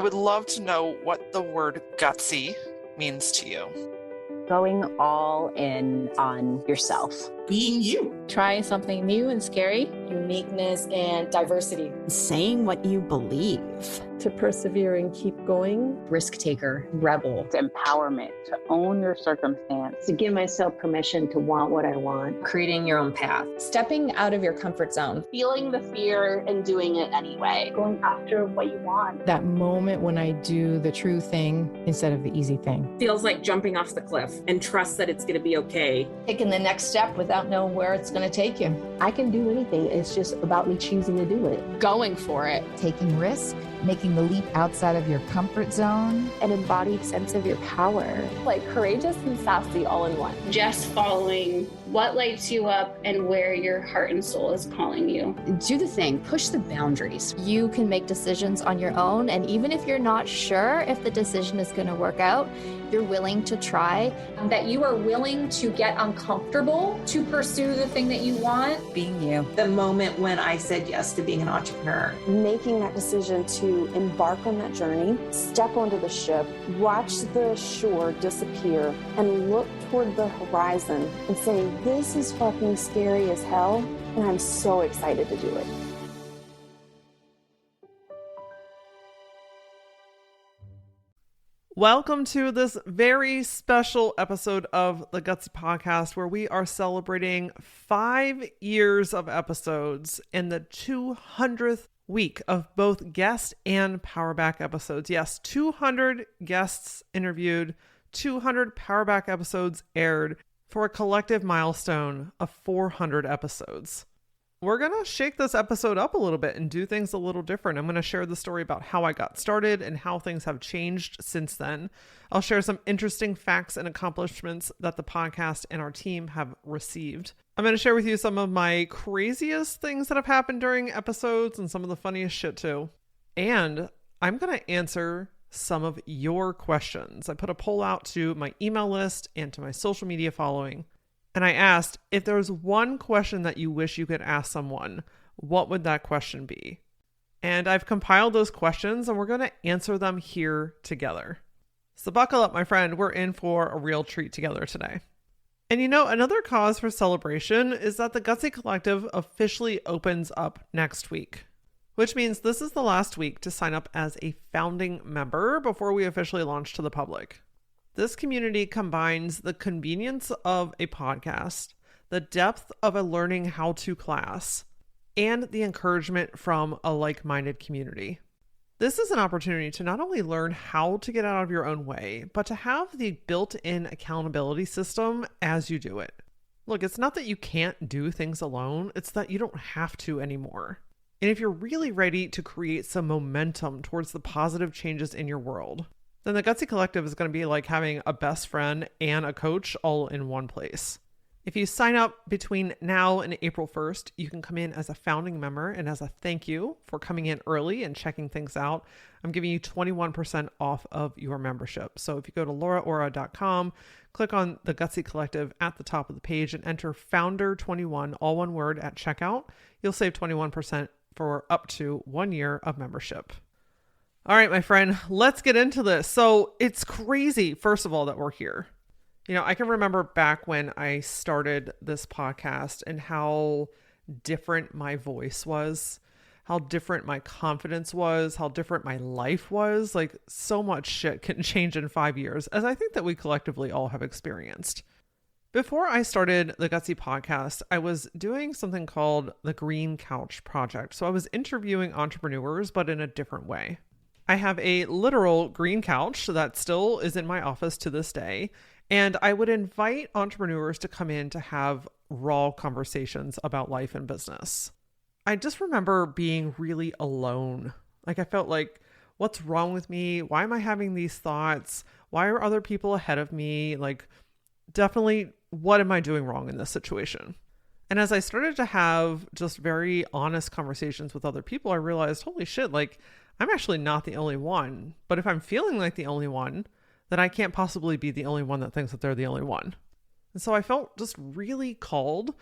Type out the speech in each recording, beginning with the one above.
I would love to know what the word gutsy means to you. Going all in on yourself. Being you. Trying something new and scary. Uniqueness and diversity. Saying what you believe. To persevere and keep going. Risk taker, rebel. It's empowerment, to own your circumstance. To give myself permission to want what I want. Creating your own path. Stepping out of your comfort zone. Feeling the fear and doing it anyway. Going after what you want. That moment when I do the true thing instead of the easy thing. Feels like jumping off the cliff and trust that it's going to be okay. Taking the next step without knowing where it's going to take you. I can do anything. It's just about me choosing to do it. Going for it. Taking risk, making the leap outside of your comfort zone. An embodied sense of your power. Like courageous and sassy all in one. Just following what lights you up and where your heart and soul is calling you. Do the thing. Push the boundaries. You can make decisions on your own, and even if you're not sure if the decision is going to work out, you're willing to try. That you are willing to get uncomfortable to pursue the thing that you want. Being you. The moment when I said yes to being an entrepreneur. Making that decision to embark on that journey, step onto the ship, watch the shore disappear, and look toward the horizon and say, this is fucking scary as hell, and I'm so excited to do it. Welcome to this very special episode of the Gutsy Podcast, where we are celebrating 5 years of episodes and the 200th week of both guest and Powerback episodes. Yes, 200 guests interviewed, 200 Powerback episodes aired for a collective milestone of 400 episodes. We're going to shake this episode up a little bit and do things a little different. I'm going to share the story about how I got started and how things have changed since then. I'll share some interesting facts and accomplishments that the podcast and our team have received. I'm going to share with you some of my craziest things that have happened during episodes and some of the funniest shit too. And I'm going to answer some of your questions. I put a poll out to my email list and to my social media following. And I asked, if there was one question that you wish you could ask someone, what would that question be? And I've compiled those questions and we're going to answer them here together. So buckle up, my friend. We're in for a real treat together today. And you know, another cause for celebration is that the Gutsy Collective officially opens up next week, which means this is the last week to sign up as a founding member before we officially launch to the public. This community combines the convenience of a podcast, the depth of a learning how-to class, and the encouragement from a like-minded community. This is an opportunity to not only learn how to get out of your own way, but to have the built-in accountability system as you do it. Look, it's not that you can't do things alone, it's that you don't have to anymore. And if you're really ready to create some momentum towards the positive changes in your world, then the Gutsy Collective is going to be like having a best friend and a coach all in one place. If you sign up between now and April 1st, you can come in as a founding member, and as a thank you for coming in early and checking things out, I'm giving you 21% off of your membership. So if you go to LauraAura.com, click on the Gutsy Collective at the top of the page and enter Founder21, all one word, at checkout, you'll save 21% for up to 1 year of membership. All right, my friend, let's get into this. So it's crazy, first of all, that we're here. You know, I can remember back when I started this podcast and how different my voice was, how different my confidence was, how different my life was. Like, so much shit can change in 5 years, as I think that we collectively all have experienced. Before I started the Gutsy Podcast, I was doing something called the Green Couch Project. So I was interviewing entrepreneurs, but in a different way. I have a literal green couch that still is in my office to this day. And I would invite entrepreneurs to come in to have raw conversations about life and business. I just remember being really alone. Like, I felt like, what's wrong with me? Why am I having these thoughts? Why are other people ahead of me? Like, definitely, what am I doing wrong in this situation? And as I started to have just very honest conversations with other people, I realized, holy shit, like, I'm actually not the only one. But if I'm feeling like the only one, then I can't possibly be the only one that thinks that they're the only one. And so I felt just really called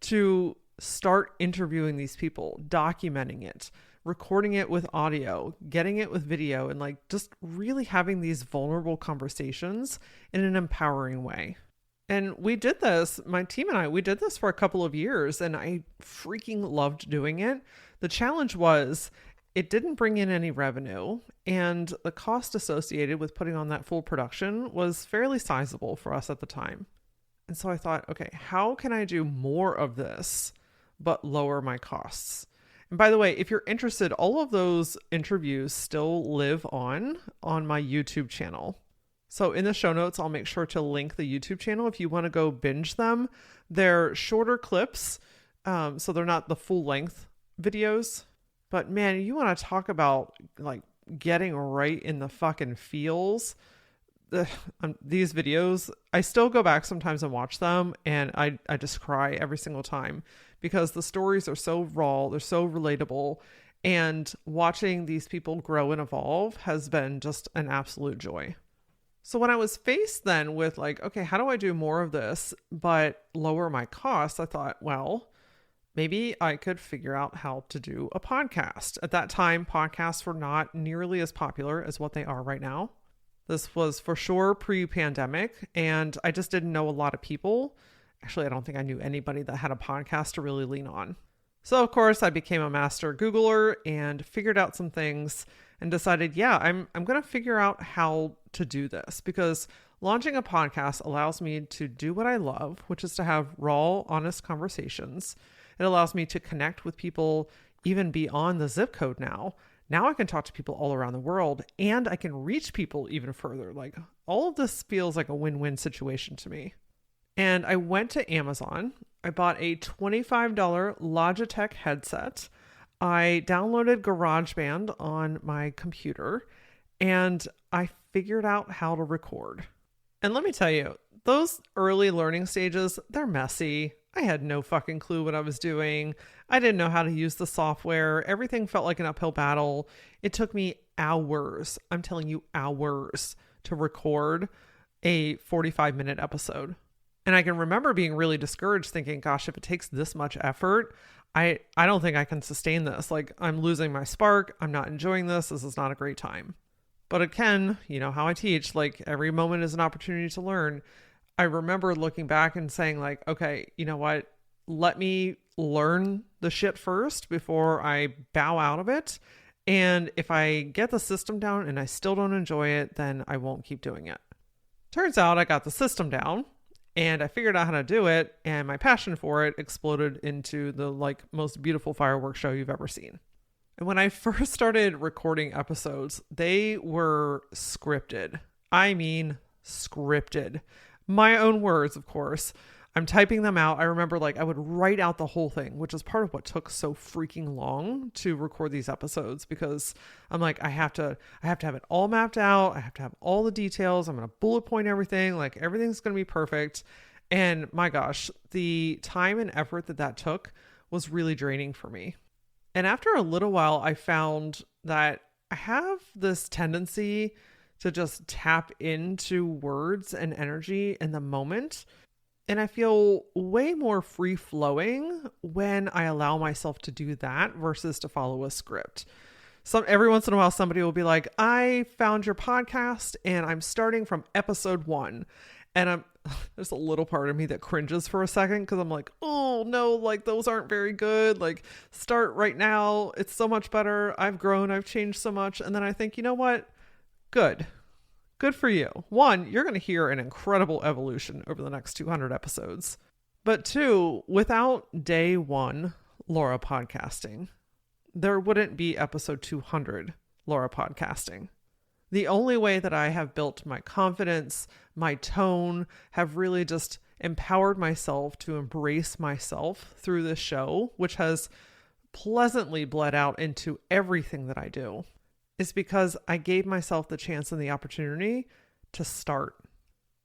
to start interviewing these people, documenting it, recording it with audio, getting it with video, and like just really having these vulnerable conversations in an empowering way. And we did this, my team and I, we did this for a couple of years, and I freaking loved doing it. The challenge was it didn't bring in any revenue, and the cost associated with putting on that full production was fairly sizable for us at the time. And so I thought, okay, how can I do more of this but lower my costs? And by the way, if you're interested, all of those interviews still live on my YouTube channel. So in the show notes, I'll make sure to link the YouTube channel if you want to go binge them. They're shorter clips, so they're not the full length videos. But man, you want to talk about like getting right in the fucking feels. These videos, I still go back sometimes and watch them, and I just cry every single time because the stories are so raw, they're so relatable, and watching these people grow and evolve has been just an absolute joy. So when I was faced then with like, okay, how do I do more of this but lower my costs? I thought, well, maybe I could figure out how to do a podcast. At that time, podcasts were not nearly as popular as what they are right now. This was for sure pre-pandemic, and I just didn't know a lot of people. Actually, I don't think I knew anybody that had a podcast to really lean on. So of course, I became a master Googler and figured out some things and decided, yeah, I'm going to figure out how to do this, because launching a podcast allows me to do what I love, which is to have raw, honest conversations. It allows me to connect with people even beyond the zip code now. Now I can talk to people all around the world, and I can reach people even further. Like, all of this feels like a win-win situation to me. And I went to Amazon. I bought a $25 Logitech headset. I downloaded GarageBand on my computer, and I figured out how to record. And let me tell you, those early learning stages, they're messy. I had no fucking clue what I was doing. I didn't know how to use the software. Everything felt like an uphill battle. It took me hours, I'm telling you, hours to record a 45-minute episode. And I can remember being really discouraged, thinking, gosh, if it takes this much effort, I don't think I can sustain this. Like, I'm losing my spark. I'm not enjoying this. This is not a great time. But again, you know how I teach, like every moment is an opportunity to learn. I remember looking back and saying like, okay, you know what? Let me learn the shit first before I bow out of it. And if I get the system down and I still don't enjoy it, then I won't keep doing it. Turns out I got the system down and I figured out how to do it, and my passion for it exploded into the like most beautiful fireworks show you've ever seen. And when I first started recording episodes, they were scripted. I mean, scripted. My own words, of course. I'm typing them out. I remember like I would write out the whole thing, which is part of what took so freaking long to record these episodes, because I'm like, I have to have it all mapped out. I have to have all the details. I'm going to bullet point everything. Like everything's going to be perfect. And my gosh, the time and effort that took was really draining for me. And after a little while, I found that I have this tendency to just tap into words and energy in the moment. And I feel way more free flowing when I allow myself to do that versus to follow a script. Every once in a while, somebody will be like, I found your podcast and I'm starting from episode 1. And there's a little part of me that cringes for a second because I'm like, oh no, like those aren't very good. Like start right now. It's so much better. I've grown. I've changed so much. And then I think, you know what? Good for you. 1, you're going to hear an incredible evolution over the next 200 episodes. But 2, without day 1, Laura Podcasting, there wouldn't be episode 200, Laura Podcasting. The only way that I have built my confidence, my tone, have really just empowered myself to embrace myself through this show, which has pleasantly bled out into everything that I do, is because I gave myself the chance and the opportunity to start.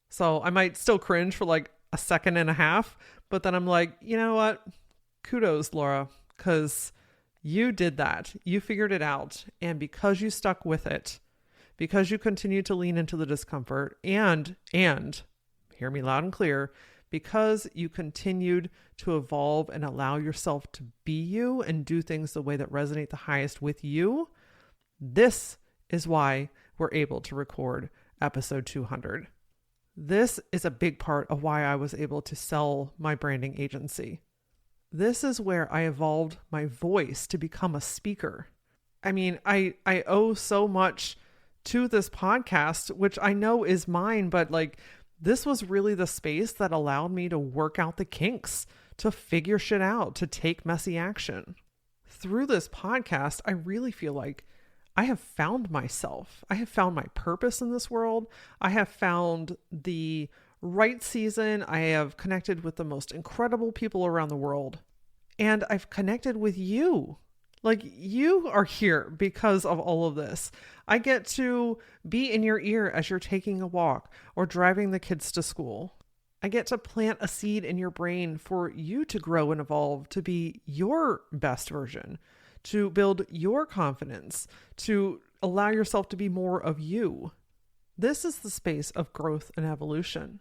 So I might still cringe for like a second and a half, but then I'm like, you know what? Kudos, Laura, because you did that. You figured it out. And because you stuck with it, because you continued to lean into the discomfort and hear me loud and clear, because you continued to evolve and allow yourself to be you and do things the way that resonate the highest with you. This is why we're able to record episode 200. This is a big part of why I was able to sell my branding agency. This is where I evolved my voice to become a speaker. I mean, I owe so much to this podcast, which I know is mine, but like, this was really the space that allowed me to work out the kinks, to figure shit out, to take messy action. Through this podcast, I really feel like I have found myself. I have found my purpose in this world. I have found the right season. I have connected with the most incredible people around the world. And I've connected with you. Like, you are here because of all of this. I get to be in your ear as you're taking a walk or driving the kids to school. I get to plant a seed in your brain for you to grow and evolve to be your best version, to build your confidence, to allow yourself to be more of you. This is the space of growth and evolution.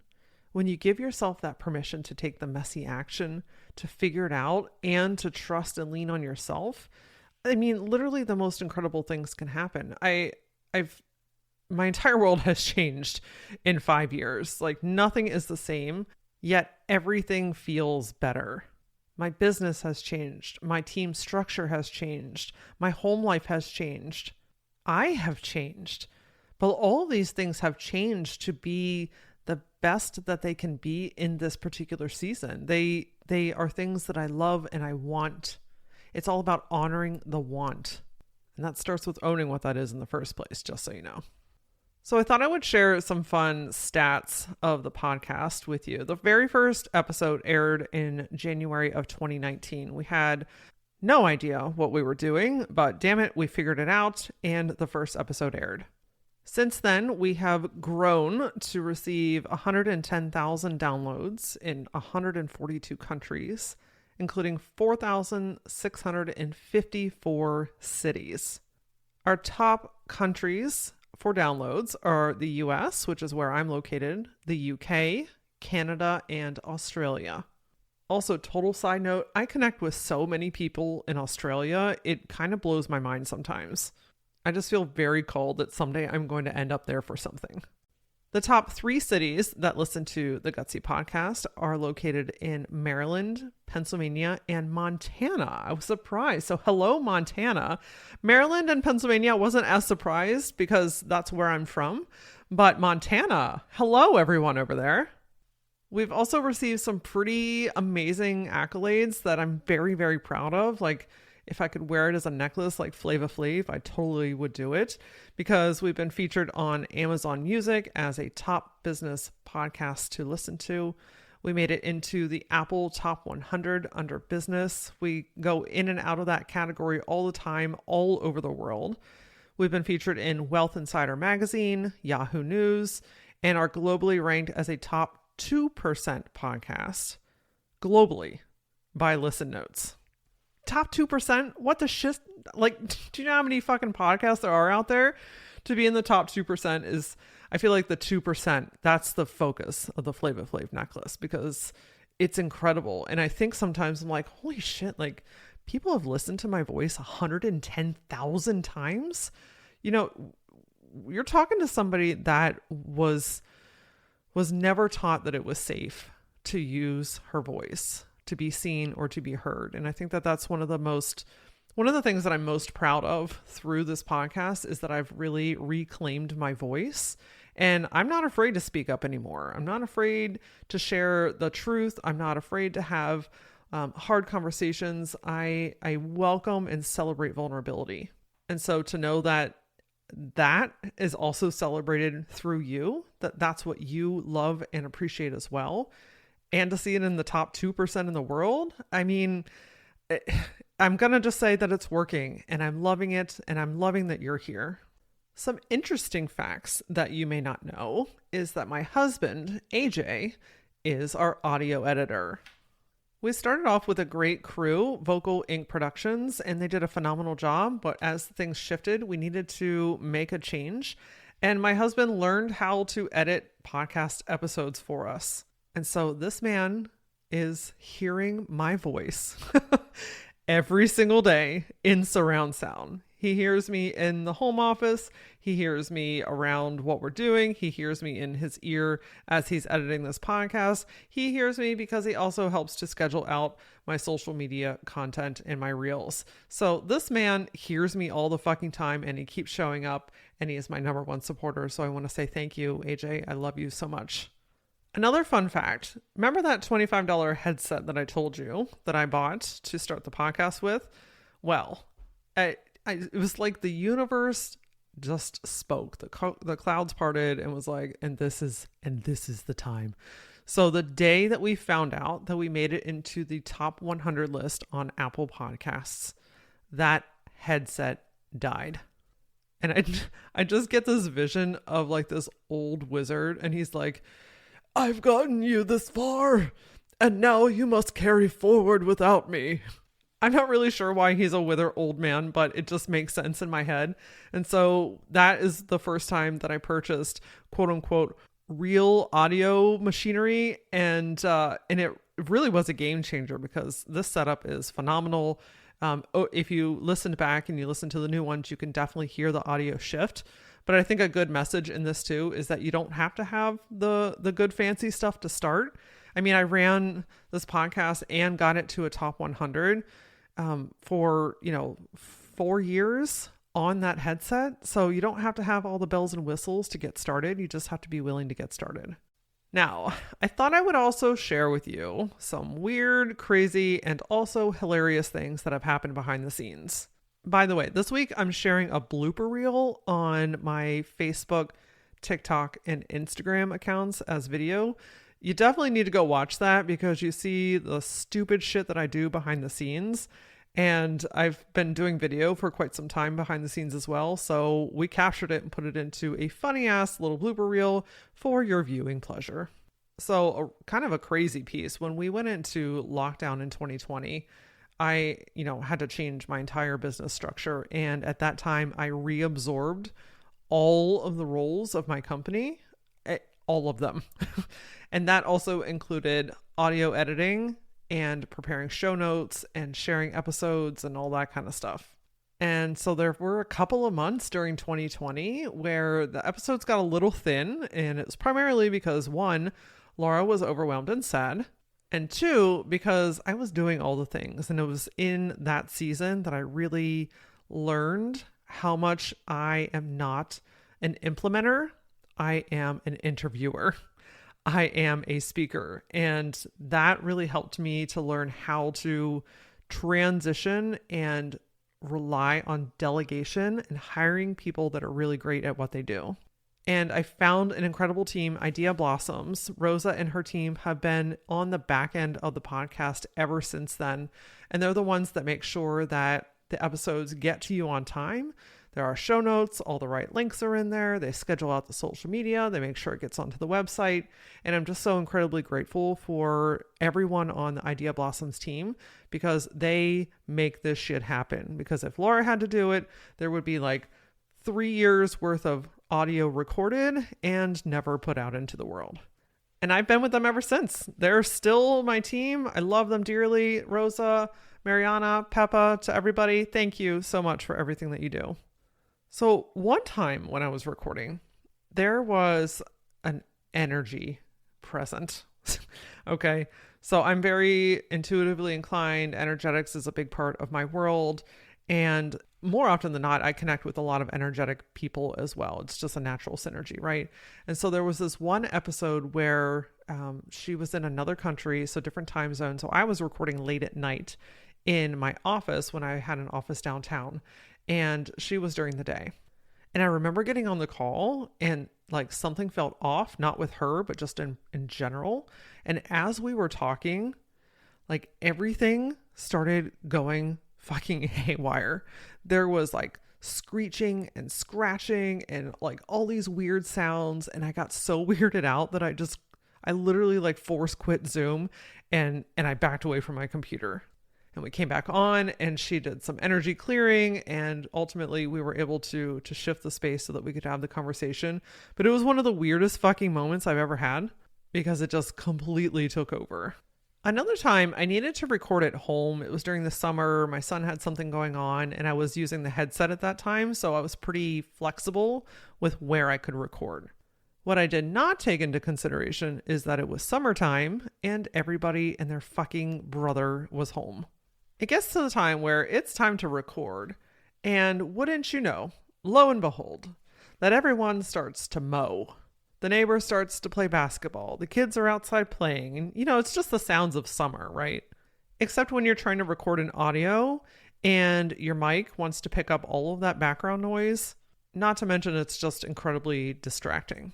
When you give yourself that permission to take the messy action, to figure it out, and to trust and lean on yourself, I mean, literally the most incredible things can happen. My entire world has changed in 5 years. Like, nothing is the same, yet everything feels better. My business has changed. My team structure has changed. My home life has changed. I have changed. But all of these things have changed to be the best that they can be in this particular season. They are things that I love and I want. It's all about honoring the want. And that starts with owning what that is in the first place, just so you know. So I thought I would share some fun stats of the podcast with you. The very first episode aired in January of 2019. We had no idea what we were doing, but damn it, we figured it out, and the first episode aired. Since then, we have grown to receive 110,000 downloads in 142 countries, including 4,654 cities. Our top countries for downloads are the US, which is where I'm located, the UK, Canada, and Australia. Also, total side note, I connect with so many people in Australia, it kind of blows my mind sometimes. I just feel very called that someday I'm going to end up there for something. The top 3 cities that listen to the Gutsy Podcast are located in Maryland, Pennsylvania, and Montana. I was surprised. So hello, Montana. Maryland and Pennsylvania, I wasn't as surprised because that's where I'm from. But Montana, hello everyone over there. We've also received some pretty amazing accolades that I'm very, very proud of. Like, if I could wear it as a necklace like Flava Flav, I totally would do it, because we've been featured on Amazon Music as a top business podcast to listen to. We made it into the Apple Top 100 under business. We go in and out of that category all the time, all over the world. We've been featured in Wealth Insider Magazine, Yahoo News, and are globally ranked as a top 2% podcast globally by Listen Notes. Top 2%? What the shit? Like, do you know how many fucking podcasts there are out there? To be in the top 2% is, I feel like the 2%, that's the focus of the Flava Flav necklace, because it's incredible. And I think sometimes I'm like, holy shit, like, people have listened to my voice 110,000 times. You know, you're talking to somebody that was never taught that it was safe to use her voice, to be seen or to be heard. And I think that that's one of the things that I'm most proud of through this podcast is that I've really reclaimed my voice, and I'm not afraid to speak up anymore. I'm not afraid to share the truth. I'm not afraid to have hard conversations. I welcome and celebrate vulnerability. And so to know that is also celebrated through you, that's what you love and appreciate as well. And to see it in the top 2% in the world, I mean, I'm going to just say that it's working, and I'm loving it, and I'm loving that you're here. Some interesting facts that you may not know is that my husband, AJ, is our audio editor. We started off with a great crew, Vocal Inc. Productions, and they did a phenomenal job. But as things shifted, we needed to make a change. And my husband learned how to edit podcast episodes for us. And so this man is hearing my voice every single day in surround sound. He hears me in the home office. He hears me around what we're doing. He hears me in his ear as he's editing this podcast. He hears me because he also helps to schedule out my social media content and my reels. So this man hears me all the fucking time, and he keeps showing up, and he is my number one supporter. So I want to say thank you, AJ. I love you so much. Another fun fact, remember that $25 headset that I told you that I bought to start the podcast with? Well, it was like the universe just spoke. The clouds parted and was like, and this is the time. So the day that we found out that we made it into the top 100 list on Apple Podcasts, that headset died. And I just get this vision of like this old wizard, and he's like, I've gotten you this far, and now you must carry forward without me. I'm not really sure why he's a withered old man, but it just makes sense in my head. And so that is the first time that I purchased quote unquote real audio machinery. And it really was a game changer because this setup is phenomenal. If you listened back and you listen to the new ones, you can definitely hear the audio shift. But I think a good message in this too is that you don't have to have the good fancy stuff to start. I mean, I ran this podcast and got it to a top 100 for 4 years on that headset. So you don't have to have all the bells and whistles to get started. You just have to be willing to get started. Now, I thought I would also share with you some weird, crazy, and also hilarious things that have happened behind the scenes. By the way, this week I'm sharing a blooper reel on my Facebook, TikTok, and Instagram accounts as video. You definitely need to go watch that because you see the stupid shit that I do behind the scenes. And I've been doing video for quite some time behind the scenes as well. So we captured it and put it into a funny ass little blooper reel for your viewing pleasure. So kind of a crazy piece. When we went into lockdown in 2020, I, had to change my entire business structure. And at that time, I reabsorbed all of the roles of my company, all of them. And that also included audio editing and preparing show notes and sharing episodes and all that kind of stuff. And so there were a couple of months during 2020 where the episodes got a little thin. And it was primarily because one, Laura was overwhelmed and sad. And two, because I was doing all the things. And it was in that season that I really learned how much I am not an implementer. I am an interviewer. I am a speaker. And that really helped me to learn how to transition and rely on delegation and hiring people that are really great at what they do. And I found an incredible team, Idea Blossoms. Rosa and her team have been on the back end of the podcast ever since then. And they're the ones that make sure that the episodes get to you on time. There are show notes, all the right links are in there. They schedule out the social media. They make sure it gets onto the website. And I'm just so incredibly grateful for everyone on the Idea Blossoms team because they make this shit happen. Because if Laura had to do it, there would be like 3 years worth of audio recorded and never put out into the world. And I've been with them ever since. They're still my team. I love them dearly. Rosa, Mariana, Peppa, to everybody, thank you so much for everything that you do. So one time when I was recording, there was an energy present. Okay. So I'm very intuitively inclined. Energetics is a big part of my world. And more often than not, I connect with a lot of energetic people as well. It's just a natural synergy, right? And so there was this one episode where she was in another country, so different time zone. So I was recording late at night in my office when I had an office downtown, and she was during the day. And I remember getting on the call and like something felt off, not with her, but just in general. And as we were talking, like everything started going fucking haywire. There was like screeching and scratching and like all these weird sounds. And I got so weirded out that I literally like force quit Zoom and I backed away from my computer. And we came back on and she did some energy clearing and ultimately we were able to shift the space so that we could have the conversation. But it was one of the weirdest fucking moments I've ever had. because it just completely took over. Another time I needed to record at home. It was during the summer. My son had something going on and I was using the headset at that time. So I was pretty flexible with where I could record. What I did not take into consideration is that it was summertime and everybody and their fucking brother was home. It gets to the time where it's time to record. And wouldn't you know, lo and behold, that everyone starts to mow. The neighbor starts to play basketball. The kids are outside playing. And, it's just the sounds of summer, right? Except when you're trying to record an audio and your mic wants to pick up all of that background noise. Not to mention it's just incredibly distracting.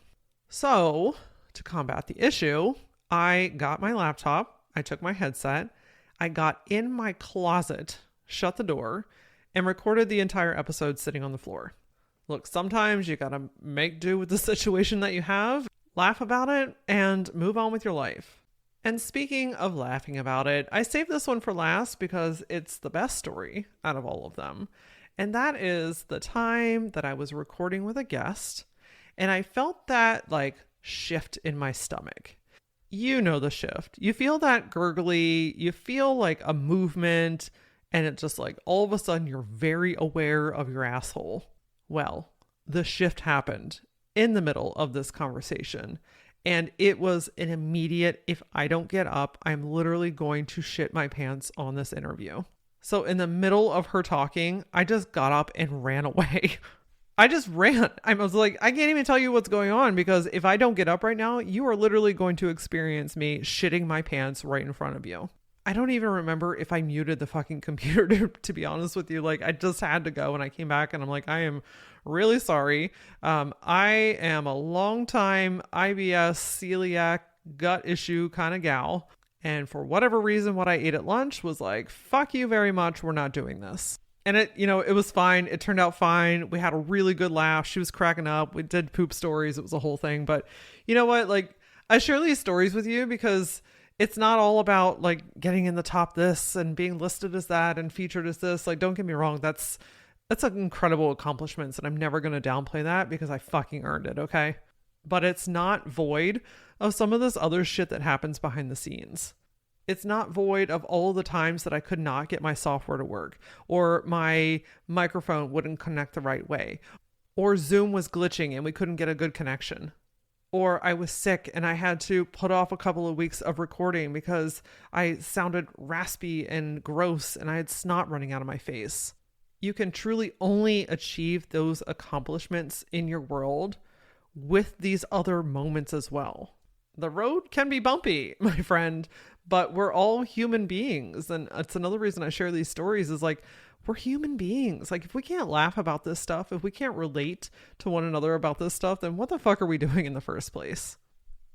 So, to combat the issue, I got my laptop. I took my headset. I got in my closet, shut the door, and recorded the entire episode sitting on the floor. Look, sometimes you gotta make do with the situation that you have, laugh about it, and move on with your life. And speaking of laughing about it, I saved this one for last because it's the best story out of all of them. And that is the time that I was recording with a guest, and I felt that shift in my stomach. You know the shift. You feel that gurgly, you feel like a movement, and it just all of a sudden you're very aware of your asshole. Well, the shift happened in the middle of this conversation, and it was an immediate, if I don't get up, I'm literally going to shit my pants on this interview. So in the middle of her talking, I just got up and ran away. I just ran. I was like, I can't even tell you what's going on because if I don't get up right now, you are literally going to experience me shitting my pants right in front of you. I don't even remember if I muted the fucking computer, to be honest with you. I just had to go and I came back and I'm like, I am really sorry. I am a longtime IBS, celiac, gut issue kind of gal. And for whatever reason, what I ate at lunch was like, fuck you very much. We're not doing this. And it was fine. It turned out fine. We had a really good laugh. She was cracking up. We did poop stories. It was a whole thing. But you know what? I share these stories with you because it's not all about getting in the top this and being listed as that and featured as this. Don't get me wrong. That's an incredible accomplishment. And I'm never going to downplay that because I fucking earned it. Okay. But it's not void of some of this other shit that happens behind the scenes. It's not void of all the times that I could not get my software to work, or my microphone wouldn't connect the right way, or Zoom was glitching and we couldn't get a good connection, or I was sick and I had to put off a couple of weeks of recording because I sounded raspy and gross and I had snot running out of my face. You can truly only achieve those accomplishments in your world with these other moments as well. The road can be bumpy, my friend, but we're all human beings. And it's another reason I share these stories is we're human beings. If we can't laugh about this stuff, if we can't relate to one another about this stuff, then what the fuck are we doing in the first place?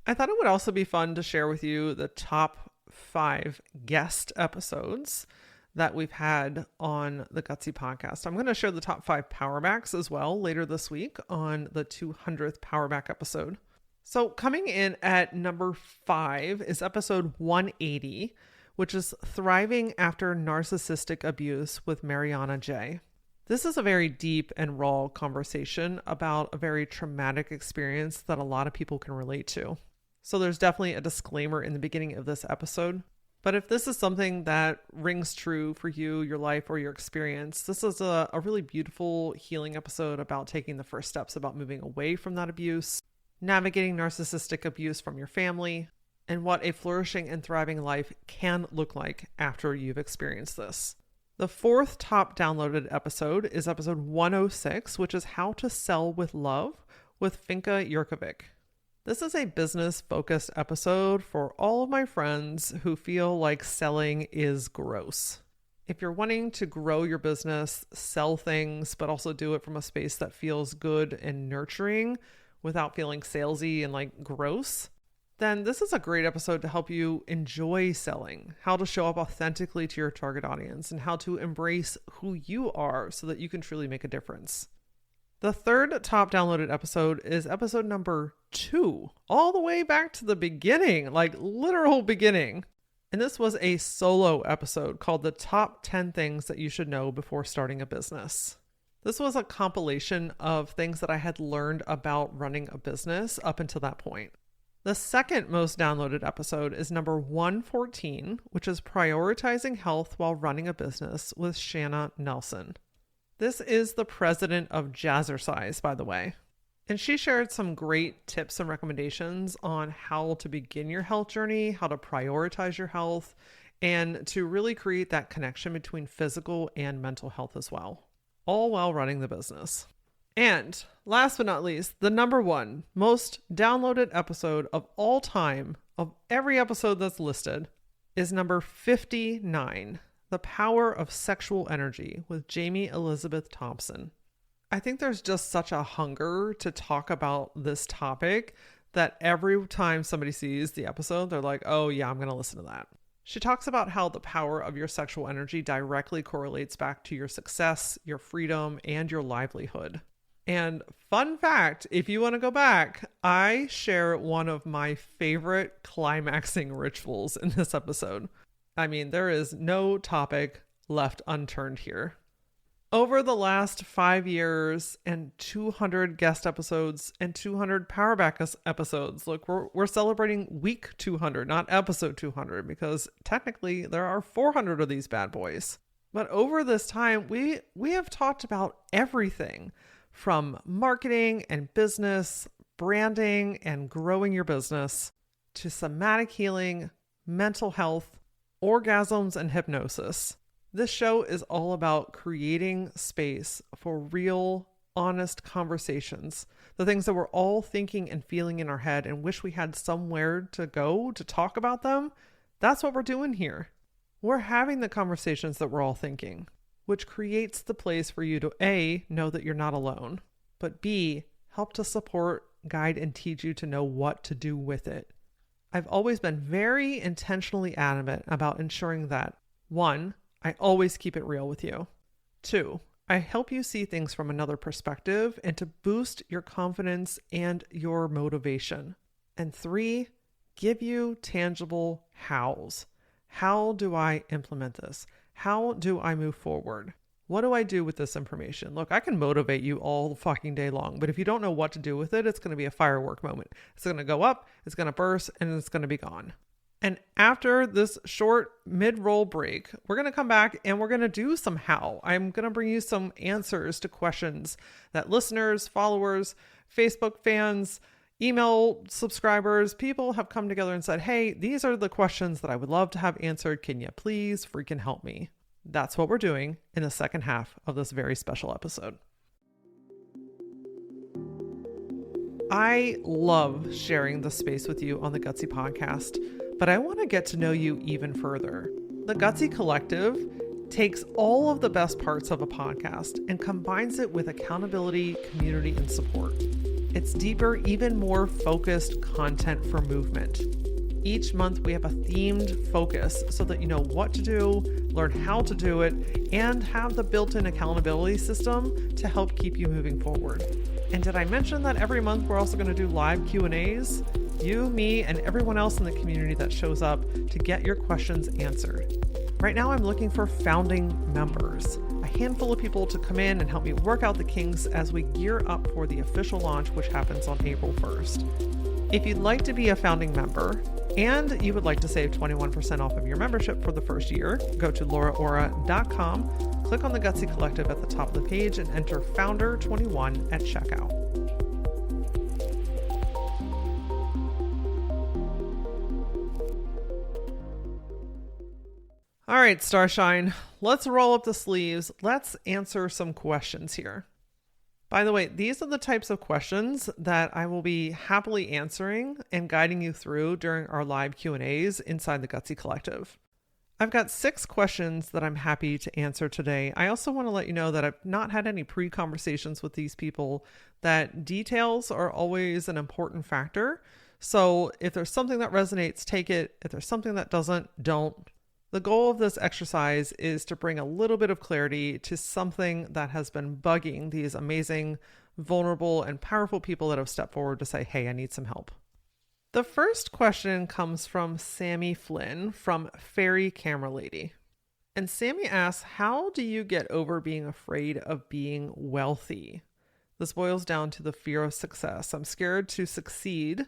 I thought it would also be fun to share with you the top 5 guest episodes that we've had on the Gutsy Podcast. I'm going to share the top 5 Powerbacks as well later this week on the 200th Powerback episode. So coming in at number 5 is episode 180, which is Thriving After Narcissistic Abuse with Mariana J. This is a very deep and raw conversation about a very traumatic experience that a lot of people can relate to. So there's definitely a disclaimer in the beginning of this episode. But if this is something that rings true for you, your life, or your experience, this is a really beautiful healing episode about taking the first steps about moving away from that abuse, navigating narcissistic abuse from your family, and what a flourishing and thriving life can look like after you've experienced this. The 4th top downloaded episode is episode 106, which is How to Sell with Love with Finka Jurkovic. This is a business-focused episode for all of my friends who feel like selling is gross. If you're wanting to grow your business, sell things, but also do it from a space that feels good and nurturing, without feeling salesy and gross, then this is a great episode to help you enjoy selling, how to show up authentically to your target audience, and how to embrace who you are so that you can truly make a difference. The 3rd top downloaded episode is episode number 2, all the way back to the beginning, literal beginning. And this was a solo episode called The Top 10 Things That You Should Know Before Starting a Business. This was a compilation of things that I had learned about running a business up until that point. The second most downloaded episode is number 114, which is Prioritizing Health While Running a Business with Shanna Nelson. This is the president of Jazzercise, by the way. And she shared some great tips and recommendations on how to begin your health journey, how to prioritize your health, and to really create that connection between physical and mental health as well, all while running the business. And last but not least, the number one most downloaded episode of all time, of every episode that's listed, is number 59, The Power of Sexual Energy with Jamie Elizabeth Thompson. I think there's just such a hunger to talk about this topic that every time somebody sees the episode, they're like, oh yeah, I'm going to listen to that. She talks about how the power of your sexual energy directly correlates back to your success, your freedom, and your livelihood. And fun fact, if you want to go back, I share one of my favorite climaxing rituals in this episode. I mean, there is no topic left unturned here. Over the last 5 years and 200 guest episodes and 200 Powerback episodes, look, we're celebrating week 200, not episode 200, because technically there are 400 of these bad boys. But over this time, we have talked about everything from marketing and business, branding and growing your business, to somatic healing, mental health, orgasms, and hypnosis. This show is all about creating space for real, honest conversations, the things that we're all thinking and feeling in our head and wish we had somewhere to go to talk about them. That's what we're doing here. We're having the conversations that we're all thinking, which creates the place for you to A, know that you're not alone, but B, help to support, guide, and teach you to know what to do with it. I've always been very intentionally adamant about ensuring that 1, I always keep it real with you. 2, I help you see things from another perspective and to boost your confidence and your motivation. And 3, give you tangible hows. How do I implement this? How do I move forward? What do I do with this information? Look, I can motivate you all fucking day long, but if you don't know what to do with it, it's going to be a firework moment. It's going to go up, it's going to burst, and it's going to be gone. And after this short mid-roll break, we're going to come back and we're going to do some how. I'm going to bring you some answers to questions that listeners, followers, Facebook fans, email subscribers, people have come together and said, hey, these are the questions that I would love to have answered. Can you please freaking help me? That's what we're doing in the second half of this very special episode. I love sharing the space with you on the Gutsy Podcast, but I want to get to know you even further. The Gutsy Collective takes all of the best parts of a podcast and combines it with accountability, community, and support. It's deeper, even more focused content for movement. Each month we have a themed focus so that you know what to do, learn how to do it, and have the built-in accountability system to help keep you moving forward. And did I mention that every month we're also going to do live Q&As? You, me, and everyone else in the community that shows up to get your questions answered. Right now I'm looking for founding members, a handful of people to come in and help me work out the kinks as we gear up for the official launch, which happens on April 1st. If you'd like to be a founding member and you would like to save 21% off of your membership for the first year, go to LauraAura.com, click on the Gutsy Collective at the top of the page, and enter Founder21 at checkout. All right, Starshine, let's roll up the sleeves. Let's answer some questions here. By the way, these are the types of questions that I will be happily answering and guiding you through during our live Q&As inside the Gutsy Collective. I've got 6 questions that I'm happy to answer today. I also want to let you know that I've not had any pre-conversations with these people, that details are always an important factor. So if there's something that resonates, take it. If there's something that doesn't, don't. The goal of this exercise is to bring a little bit of clarity to something that has been bugging these amazing, vulnerable, and powerful people that have stepped forward to say, hey, I need some help. The first question comes from Sammy Flynn from Fairy Camera Lady. And Sammy asks, how do you get over being afraid of being wealthy? This boils down to the fear of success. I'm scared to succeed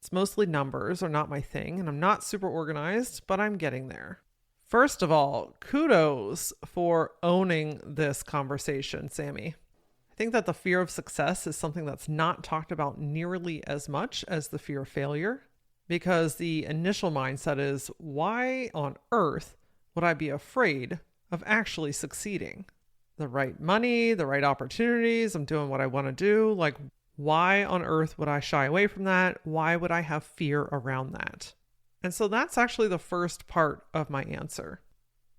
It's mostly numbers are not my thing, and I'm not super organized, but I'm getting there. First of all, kudos for owning this conversation, Sammy. I think that the fear of success is something that's not talked about nearly as much as the fear of failure, because the initial mindset is, why on earth would I be afraid of actually succeeding? The right money, the right opportunities, I'm doing what I want to do. Like, why on earth would I shy away from that? Why would I have fear around that? And so that's actually the first part of my answer,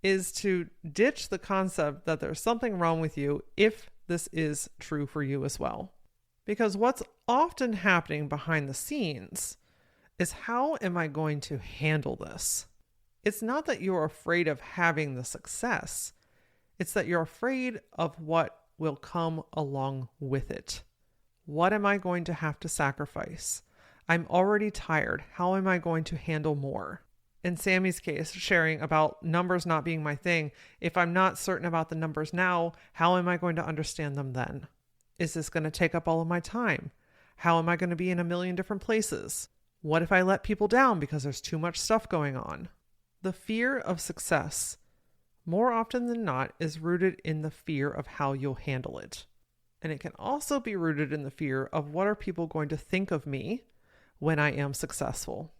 is to ditch the concept that there's something wrong with you if this is true for you as well. Because what's often happening behind the scenes is, how am I going to handle this? It's not that you're afraid of having the success. It's that you're afraid of what will come along with it. What am I going to have to sacrifice? I'm already tired. How am I going to handle more? In Sammy's case, sharing about numbers not being my thing, if I'm not certain about the numbers now, how am I going to understand them then? Is this going to take up all of my time? How am I going to be in a million different places? What if I let people down because there's too much stuff going on? The fear of success, more often than not, is rooted in the fear of how you'll handle it. And it can also be rooted in the fear of, what are people going to think of me when I am successful?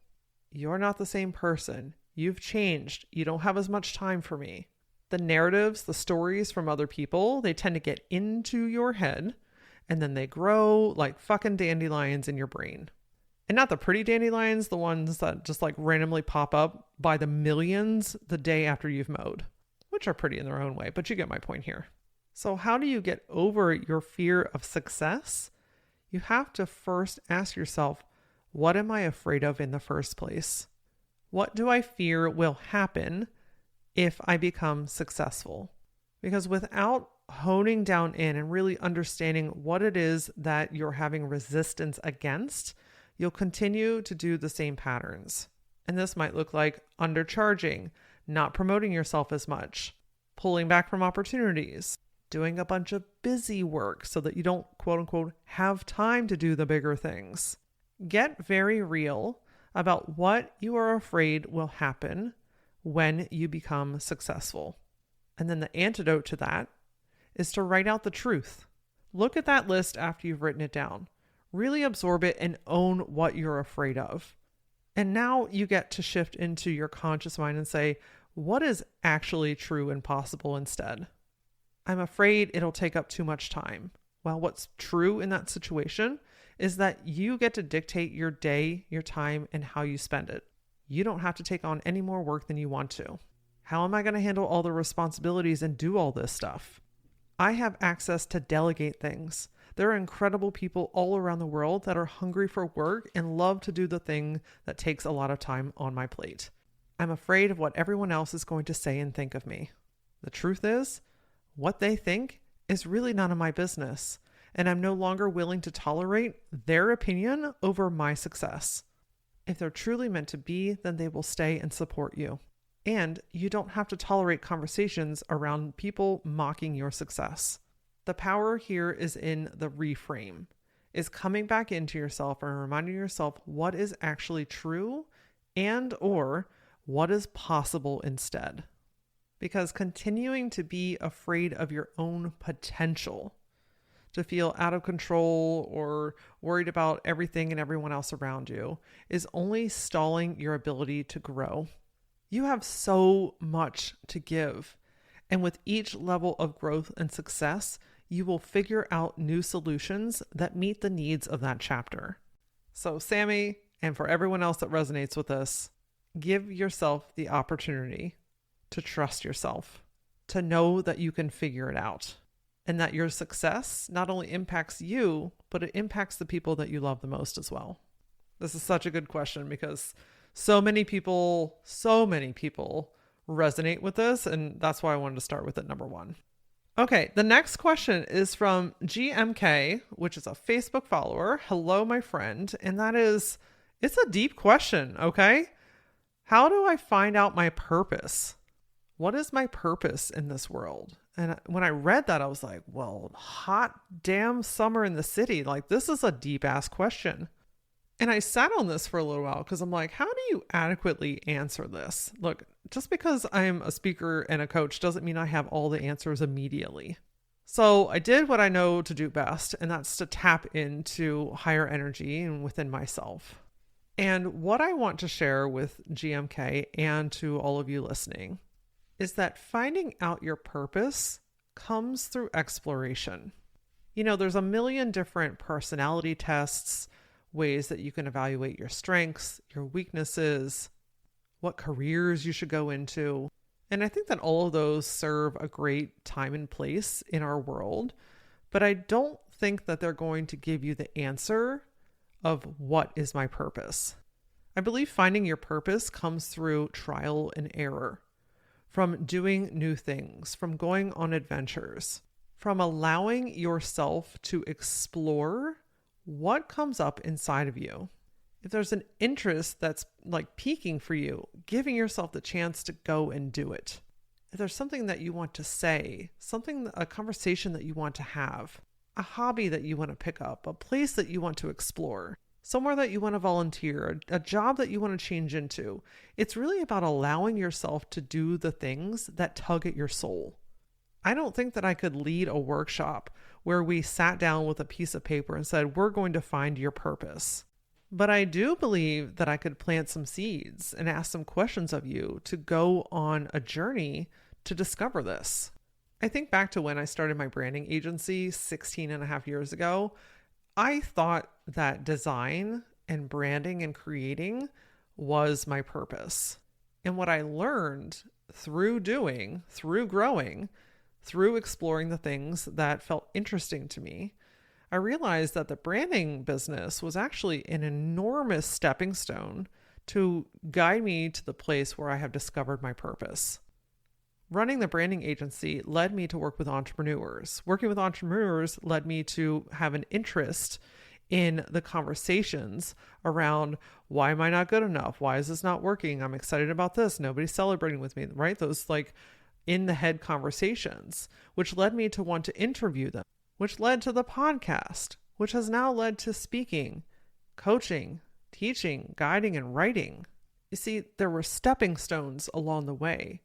You're not the same person. You've changed. You don't have as much time for me. The narratives, the stories from other people, they tend to get into your head, and then they grow like fucking dandelions in your brain. And not the pretty dandelions, the ones that just like randomly pop up by the millions the day after you've mowed, which are pretty in their own way, but you get my point here. So how do you get over your fear of success? You have to first ask yourself, what am I afraid of in the first place? What do I fear will happen if I become successful? Because without honing down in and really understanding what it is that you're having resistance against, you'll continue to do the same patterns. And this might look like undercharging, not promoting yourself as much, pulling back from opportunities, doing a bunch of busy work so that you don't, quote unquote, have time to do the bigger things. Get very real about what you are afraid will happen when you become successful. And then the antidote to that is to write out the truth. Look at that list after you've written it down. Really absorb it and own what you're afraid of. And now you get to shift into your conscious mind and say, what is actually true and possible instead? I'm afraid it'll take up too much time. Well, what's true in that situation is that you get to dictate your day, your time, and how you spend it. You don't have to take on any more work than you want to. How am I going to handle all the responsibilities and do all this stuff? I have access to delegate things. There are incredible people all around the world that are hungry for work and love to do the thing that takes a lot of time on my plate. I'm afraid of what everyone else is going to say and think of me. The truth is, what they think is really none of my business, and I'm no longer willing to tolerate their opinion over my success. If they're truly meant to be, then they will stay and support you. And you don't have to tolerate conversations around people mocking your success. The power here is in the reframe, is coming back into yourself and reminding yourself what is actually true and or what is possible instead. Because continuing to be afraid of your own potential, to feel out of control or worried about everything and everyone else around you, is only stalling your ability to grow. You have so much to give. And with each level of growth and success, you will figure out new solutions that meet the needs of that chapter. So Sammy, and for everyone else that resonates with this, give yourself the opportunity to trust yourself, to know that you can figure it out, and that your success not only impacts you, but it impacts the people that you love the most as well. This is such a good question because so many people resonate with this, and that's why I wanted to start with it number one. Okay, the next question is from GMK, which is a Facebook follower. Hello, my friend. And that is, it's a deep question, okay? How do I find out my purpose? What is my purpose in this world? And when I read that, I was like, well, hot damn summer in the city. Like, this is a deep ass question. And I sat on this for a little while because I'm like, how do you adequately answer this? Look, just because I'm a speaker and a coach doesn't mean I have all the answers immediately. So I did what I know to do best, and that's to tap into higher energy and within myself. And what I want to share with GMK and to all of you listening is that finding out your purpose comes through exploration. You know, there's a million different personality tests, ways that you can evaluate your strengths, your weaknesses, what careers you should go into. And I think that all of those serve a great time and place in our world, but I don't think that they're going to give you the answer of what is my purpose. I believe finding your purpose comes through trial and error, from doing new things, from going on adventures, from allowing yourself to explore what comes up inside of you. If there's an interest that's like peaking for you, giving yourself the chance to go and do it. If there's something that you want to say, a conversation that you want to have, a hobby that you want to pick up, a place that you want to explore, somewhere that you want to volunteer, a job that you want to change into. It's really about allowing yourself to do the things that tug at your soul. I don't think that I could lead a workshop where we sat down with a piece of paper and said, we're going to find your purpose. But I do believe that I could plant some seeds and ask some questions of you to go on a journey to discover this. I think back to when I started my branding agency 16 and a half years ago. I thought that design and branding and creating was my purpose. And what I learned through doing, through growing, through exploring the things that felt interesting to me, I realized that the branding business was actually an enormous stepping stone to guide me to the place where I have discovered my purpose. Running the branding agency led me to work with entrepreneurs. Working with entrepreneurs led me to have an interest in the conversations around, why am I not good enough? Why is this not working? I'm excited about this. Nobody's celebrating with me, right? Those like in the head conversations, which led me to want to interview them, which led to the podcast, which has now led to speaking, coaching, teaching, guiding, and writing. You see, there were stepping stones along the way,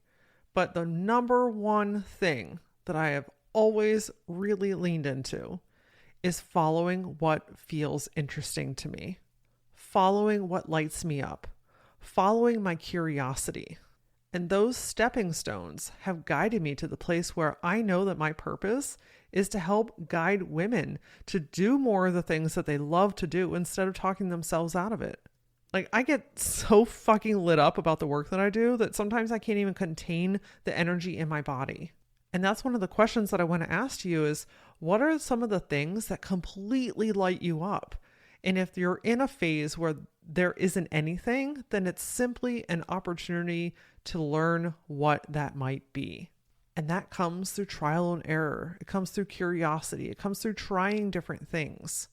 but the number one thing that I have always really leaned into is following what feels interesting to me, following what lights me up, following my curiosity. And those stepping stones have guided me to the place where I know that my purpose is to help guide women to do more of the things that they love to do instead of talking themselves out of it. Like, I get so fucking lit up about the work that I do that sometimes I can't even contain the energy in my body. And that's one of the questions that I want to ask you is, what are some of the things that completely light you up? And if you're in a phase where there isn't anything, then it's simply an opportunity to learn what that might be. And that comes through trial and error. It comes through curiosity. It comes through trying different things.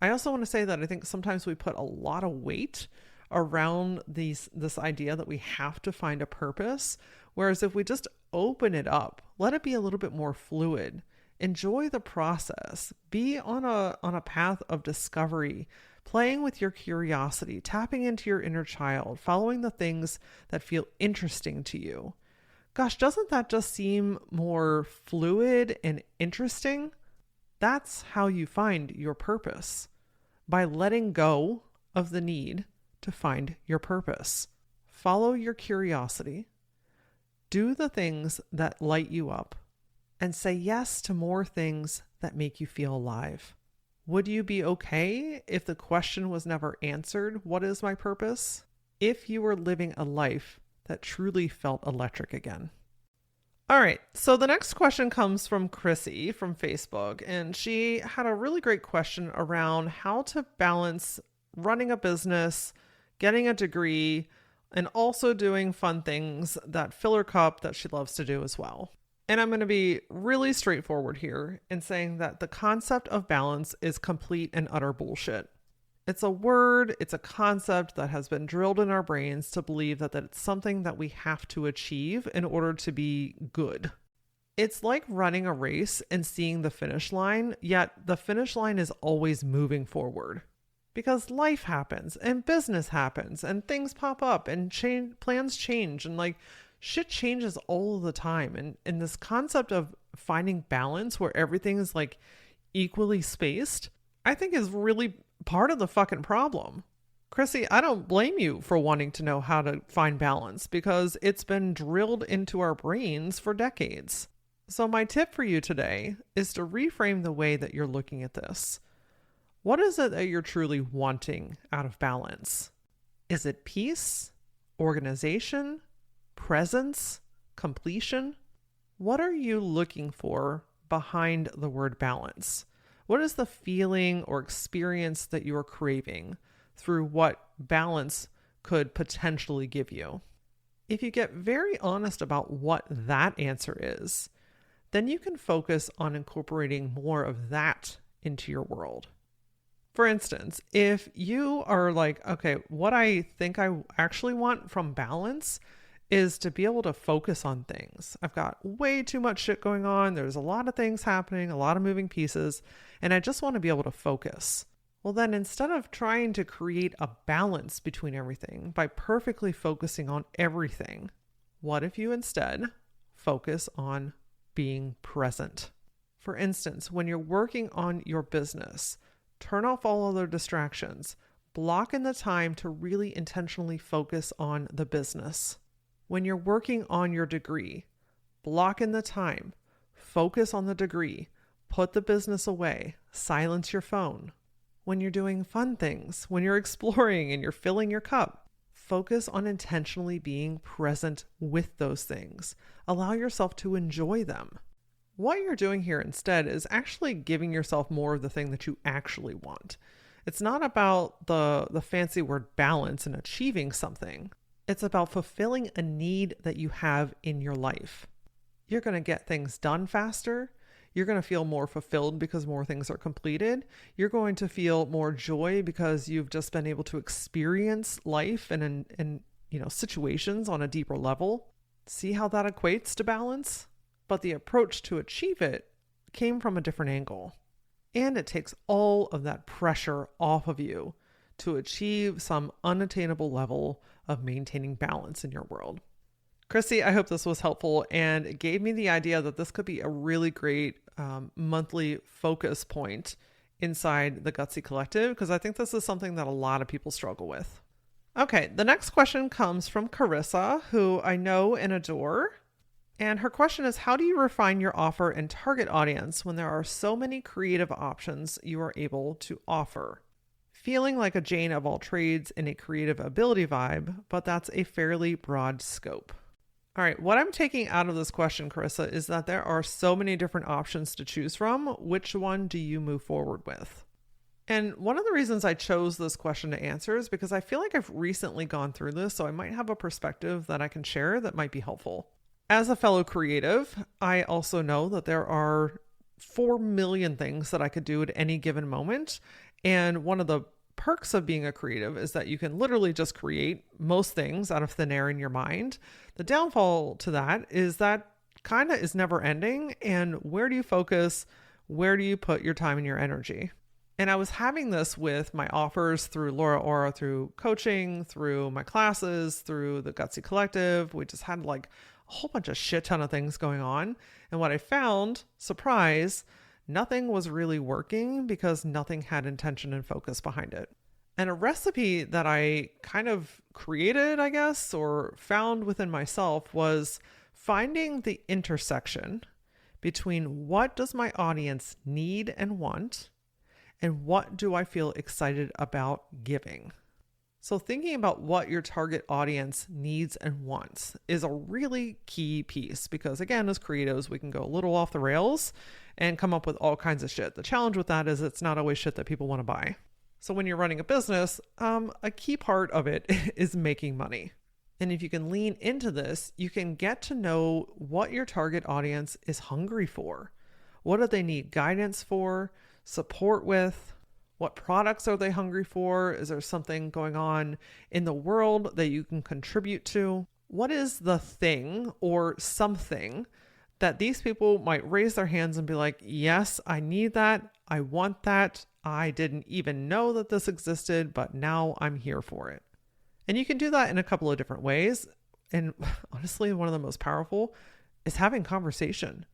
I also want to say that I think sometimes we put a lot of weight around this idea that we have to find a purpose. Whereas if we just open it up, let it be a little bit more fluid, enjoy the process, be on a path of discovery, playing with your curiosity, tapping into your inner child, following the things that feel interesting to you. Gosh, doesn't that just seem more fluid and interesting? That's how you find your purpose, by letting go of the need to find your purpose. Follow your curiosity, do the things that light you up, and say yes to more things that make you feel alive. Would you be okay if the question was never answered, what is my purpose? If you were living a life that truly felt electric again. All right, so the next question comes from Chrissy from Facebook, and she had a really great question around how to balance running a business, getting a degree, and also doing fun things that fill her cup that she loves to do as well. And I'm going to be really straightforward here in saying that the concept of balance is complete and utter bullshit. It's a word, it's a concept that has been drilled in our brains to believe that it's something that we have to achieve in order to be good. It's like running a race and seeing the finish line, yet the finish line is always moving forward. Because life happens and business happens and things pop up and plans change and like shit changes all the time. And this concept of finding balance where everything is like equally spaced, I think is really part of the fucking problem. Chrissy, I don't blame you for wanting to know how to find balance because it's been drilled into our brains for decades. So my tip for you today is to reframe the way that you're looking at this. What is it that you're truly wanting out of balance? Is it peace, organization, presence, completion? What are you looking for behind the word balance? What is the feeling or experience that you're craving through what balance could potentially give you? If you get very honest about what that answer is, then you can focus on incorporating more of that into your world. For instance, if you are like, okay, what I think I actually want from balance is to be able to focus on things. I've got way too much shit going on. There's a lot of things happening, a lot of moving pieces, and I just want to be able to focus. Well, then instead of trying to create a balance between everything by perfectly focusing on everything, what if you instead focus on being present? For instance, when you're working on your business, turn off all other distractions. Block in the time to really intentionally focus on the business. When you're working on your degree, block in the time. Focus on the degree. Put the business away. Silence your phone. When you're doing fun things, when you're exploring and you're filling your cup, focus on intentionally being present with those things. Allow yourself to enjoy them. What you're doing here instead is actually giving yourself more of the thing that you actually want. It's not about the fancy word balance and achieving something. It's about fulfilling a need that you have in your life. You're going to get things done faster. You're going to feel more fulfilled because more things are completed. You're going to feel more joy because you've just been able to experience life and situations on a deeper level. See how that equates to balance? But the approach to achieve it came from a different angle. And it takes all of that pressure off of you to achieve some unattainable level of maintaining balance in your world. Chrissy, I hope this was helpful and it gave me the idea that this could be a really great monthly focus point inside the Gutsy Collective, because I think this is something that a lot of people struggle with. Okay, the next question comes from Carissa, who I know and adore. And her question is, how do you refine your offer and target audience when there are so many creative options you are able to offer? Feeling like a Jane of all trades in a creative ability vibe, but that's a fairly broad scope. All right, what I'm taking out of this question, Carissa, is that there are so many different options to choose from. Which one do you move forward with? And one of the reasons I chose this question to answer is because I feel like I've recently gone through this, so I might have a perspective that I can share that might be helpful. As a fellow creative, I also know that there are 4 million things that I could do at any given moment. And one of the perks of being a creative is that you can literally just create most things out of thin air in your mind. The downfall to that is that kind of is never ending. And where do you focus? Where do you put your time and your energy? And I was having this with my offers through LauraAura, through coaching, through my classes, through the Gutsy Collective. We just had like a whole bunch of shit ton of things going on. And what I found, surprise, nothing was really working because nothing had intention and focus behind it. And a recipe that I kind of created, I guess, or found within myself was finding the intersection between what does my audience need and want, and what do I feel excited about giving. So thinking about what your target audience needs and wants is a really key piece because, again, as creatives, we can go a little off the rails and come up with all kinds of shit. The challenge with that is it's not always shit that people want to buy. So when you're running a business, a key part of it is making money. And if you can lean into this, you can get to know what your target audience is hungry for. What do they need guidance for, support with? What products are they hungry for? Is there something going on in the world that you can contribute to? What is the thing or something that these people might raise their hands and be like, yes, I need that. I want that. I didn't even know that this existed, but now I'm here for it. And you can do that in a couple of different ways. And honestly, one of the most powerful is having conversation.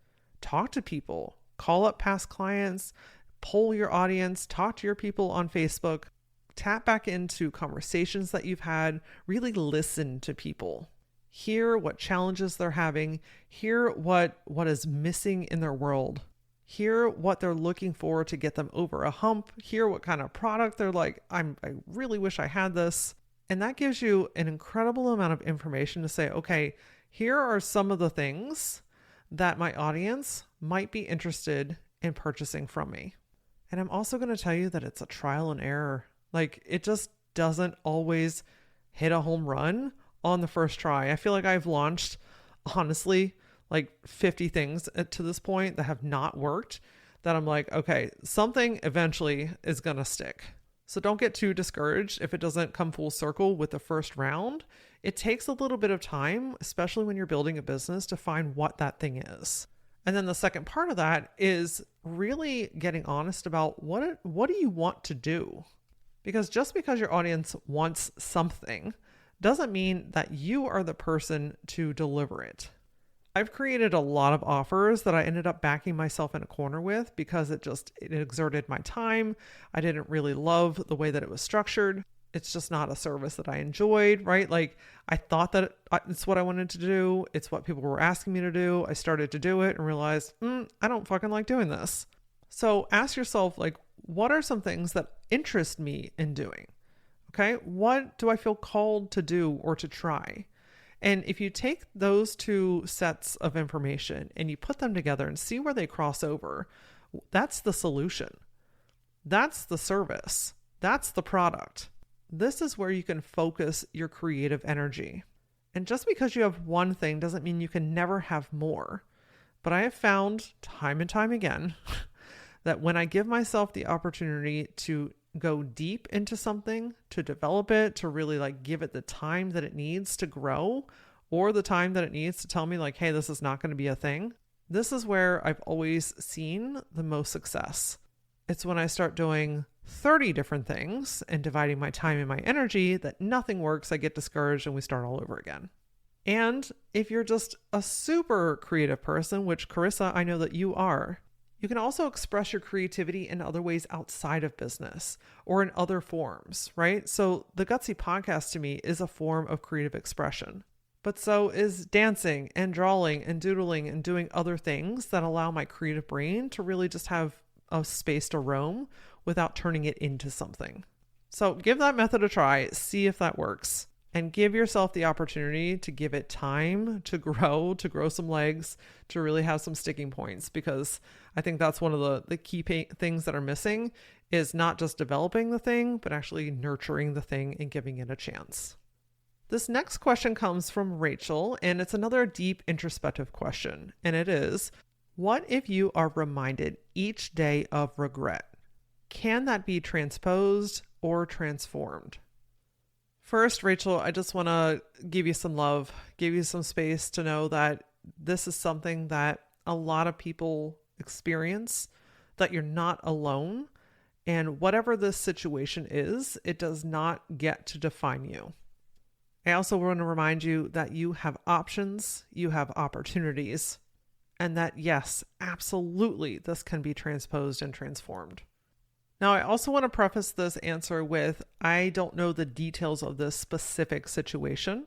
Talk to people, call up past clients, poll your audience, talk to your people on Facebook, tap back into conversations that you've had, really listen to people. Hear what challenges they're having, hear what is missing in their world, hear what they're looking for to get them over a hump, hear what kind of product they're like, I really wish I had this. And that gives you an incredible amount of information to say, okay, here are some of the things that my audience might be interested in purchasing from me. And I'm also going to tell you that it's a trial and error. Like, it just doesn't always hit a home run on the first try. I feel like I've launched, honestly, like 50 things to this point that have not worked, that I'm like, okay, something eventually is going to stick. So don't get too discouraged if it doesn't come full circle with the first round. It takes a little bit of time, especially when you're building a business, to find what that thing is. And then the second part of that is really getting honest about what do you want to do? Because just because your audience wants something doesn't mean that you are the person to deliver it. I've created a lot of offers that I ended up backing myself in a corner with because it exerted my time. I didn't really love the way that it was structured. It's just not a service that I enjoyed, right? Like, I thought that it's what I wanted to do. It's what people were asking me to do. I started to do it and realized, I don't fucking like doing this. So ask yourself, like, what are some things that interest me in doing? Okay. What do I feel called to do or to try? And if you take those two sets of information and you put them together and see where they cross over, that's the solution. That's the service. That's the product. This is where you can focus your creative energy. And just because you have one thing doesn't mean you can never have more. But I have found time and time again that when I give myself the opportunity to go deep into something, to develop it, to really like give it the time that it needs to grow, or the time that it needs to tell me like, hey, this is not going to be a thing. This is where I've always seen the most success. It's when I start doing 30 different things and dividing my time and my energy that nothing works. I get discouraged and we start all over again. And if you're just a super creative person, which Carissa, I know that you are, you can also express your creativity in other ways outside of business or in other forms, right? So the Gutsy Podcast to me is a form of creative expression, but so is dancing and drawing and doodling and doing other things that allow my creative brain to really just have a space to roam without turning it into something. So give that method a try, see if that works, and give yourself the opportunity to give it time to grow some legs, to really have some sticking points, because I think that's one of the key things that are missing is not just developing the thing, but actually nurturing the thing and giving it a chance. This next question comes from Rachel, and it's another deep introspective question. And it is, what if you are reminded each day of regret? Can that be transposed or transformed? First, Rachel, I just want to give you some love, give you some space to know that this is something that a lot of people experience, that you're not alone. And whatever this situation is, it does not get to define you. I also want to remind you that you have options, you have opportunities, and that yes, absolutely, this can be transposed and transformed. Now, I also want to preface this answer with, I don't know the details of this specific situation.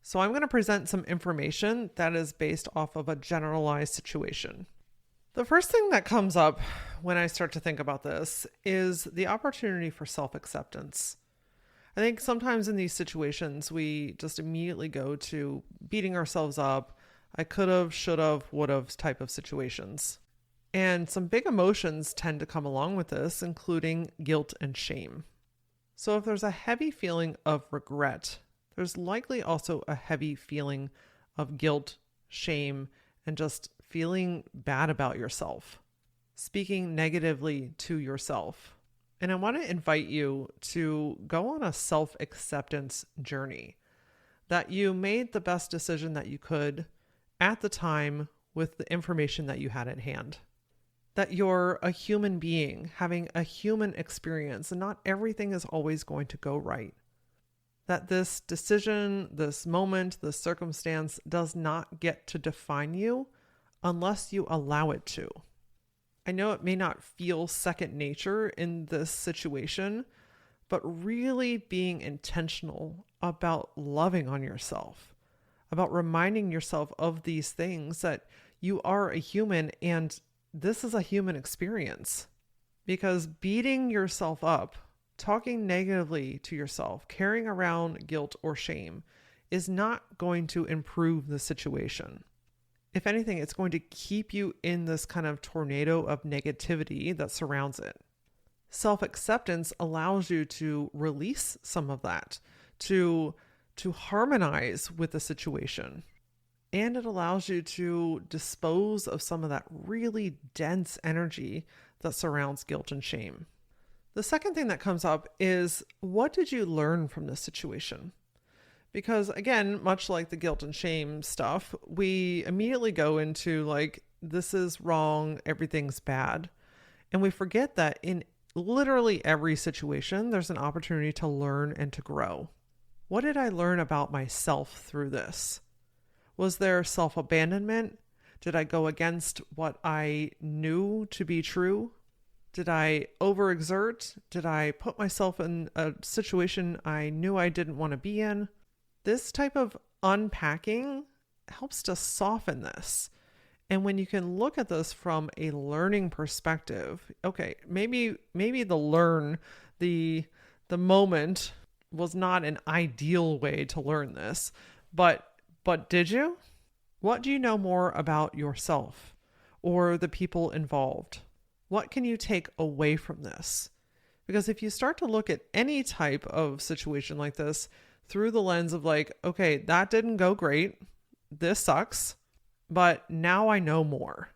So I'm going to present some information that is based off of a generalized situation. The first thing that comes up when I start to think about this is the opportunity for self-acceptance. I think sometimes in these situations, we just immediately go to beating ourselves up. I could have, should have, would have type of situations. And some big emotions tend to come along with this, including guilt and shame. So if there's a heavy feeling of regret, there's likely also a heavy feeling of guilt, shame, and just feeling bad about yourself, speaking negatively to yourself. And I want to invite you to go on a self-acceptance journey, that you made the best decision that you could at the time with the information that you had at hand. that you're a human being having a human experience, and not everything is always going to go right. That this decision, this moment, this circumstance does not get to define you unless you allow it to. I know it may not feel second nature in this situation, but really being intentional about loving on yourself, about reminding yourself of these things, that you are a human and this is a human experience. Because beating yourself up, talking negatively to yourself, carrying around guilt or shame is not going to improve the situation. If anything, it's going to keep you in this kind of tornado of negativity that surrounds it. Self-acceptance allows you to release some of that, to harmonize with the situation. And it allows you to dispose of some of that really dense energy that surrounds guilt and shame. The second thing that comes up is, what did you learn from this situation? Because again, much like the guilt and shame stuff, we immediately go into like, this is wrong, everything's bad. And we forget that in literally every situation, there's an opportunity to learn and to grow. What did I learn about myself through this? Was there self-abandonment? Did I go against what I knew to be true? Did I overexert? Did I put myself in a situation I knew I didn't want to be in? This type of unpacking helps to soften this. And when you can look at this from a learning perspective, okay, maybe the moment was not an ideal way to learn this, but did you? What do you know more about yourself or the people involved? What can you take away from this? Because if you start to look at any type of situation like this through the lens of like, okay, that didn't go great, this sucks, but now I know more.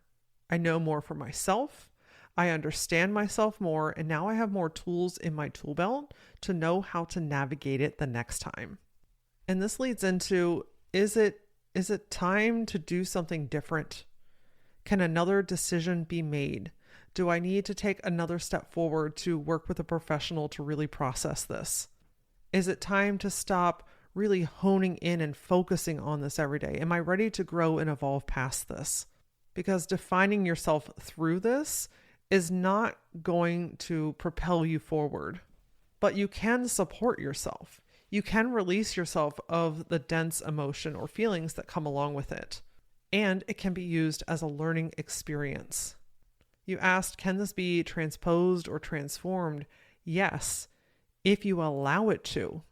I know more for myself. I understand myself more, and now I have more tools in my tool belt to know how to navigate it the next time. And this leads into, is it time to do something different? Can another decision be made? Do I need to take another step forward to work with a professional to really process this? Is it time to stop really honing in and focusing on this every day? Am I ready to grow and evolve past this? Because defining yourself through this is not going to propel you forward, but you can support yourself. You can release yourself of the dense emotion or feelings that come along with it. And it can be used as a learning experience. You asked, can this be transposed or transformed? Yes, if you allow it to.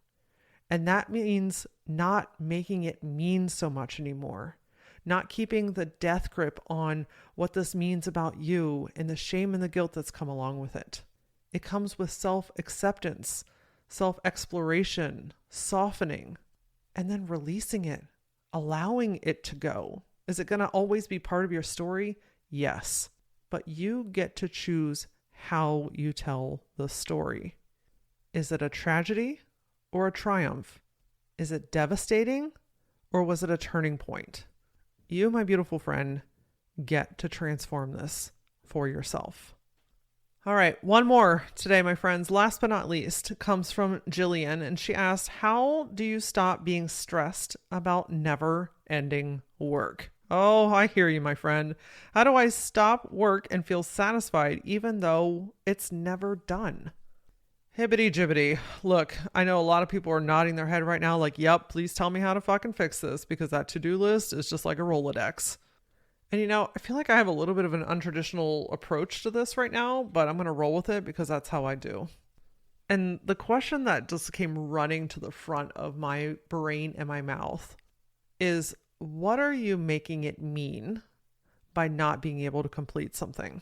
And that means not making it mean so much anymore. Not keeping the death grip on what this means about you and the shame and the guilt that's come along with it. It comes with self-acceptance, self-exploration, softening, and then releasing it, allowing it to go. Is it going to always be part of your story? Yes. But you get to choose how you tell the story. Is it a tragedy or a triumph? Is it devastating or was it a turning point? You, my beautiful friend, get to transform this for yourself. All right, one more today, my friends. Last but not least comes from Jillian, and she asked, how do you stop being stressed about never-ending work? Oh, I hear you, my friend. How do I stop work and feel satisfied even though it's never done? Hibbity jibbity. Look, I know a lot of people are nodding their head right now like, yep, please tell me how to fucking fix this, because that to-do list is just like a Rolodex. And you know, I feel like I have a little bit of an untraditional approach to this right now, but I'm going to roll with it because that's how I do. And the question that just came running to the front of my brain and my mouth is, what are you making it mean by not being able to complete something?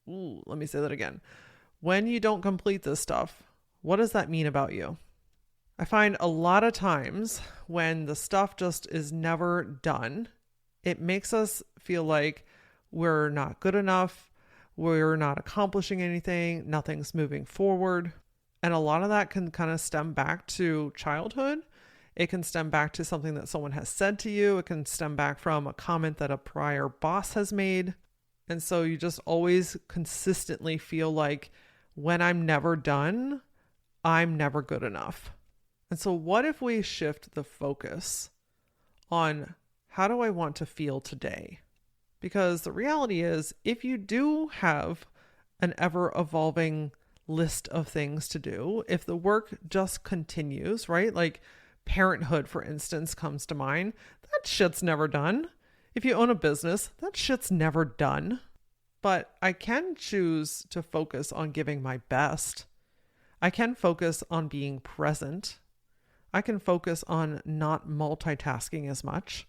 Ooh, let me say that again. When you don't complete this stuff, what does that mean about you? I find a lot of times when the stuff just is never done, it makes us feel like we're not good enough, we're not accomplishing anything, nothing's moving forward. And a lot of that can kind of stem back to childhood. It can stem back to something that someone has said to you. It can stem back from a comment that a prior boss has made. And so you just always consistently feel like when I'm never done, I'm never good enough. And so what if we shift the focus on how do I want to feel today? Because the reality is, if you do have an ever evolving list of things to do, if the work just continues, right? Like parenthood, for instance, comes to mind. That shit's never done. If you own a business, that shit's never done. But I can choose to focus on giving my best. I can focus on being present. I can focus on not multitasking as much.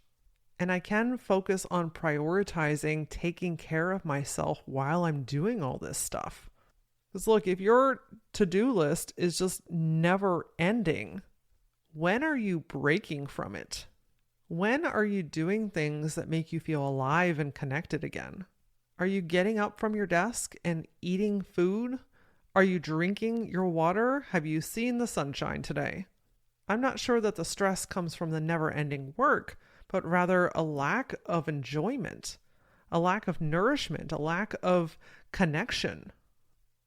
And I can focus on prioritizing taking care of myself while I'm doing all this stuff. Because look, if your to-do list is just never ending, when are you breaking from it? When are you doing things that make you feel alive and connected again? Are you getting up from your desk and eating food? Are you drinking your water? Have you seen the sunshine today? I'm not sure that the stress comes from the never-ending work, but rather a lack of enjoyment, a lack of nourishment, a lack of connection.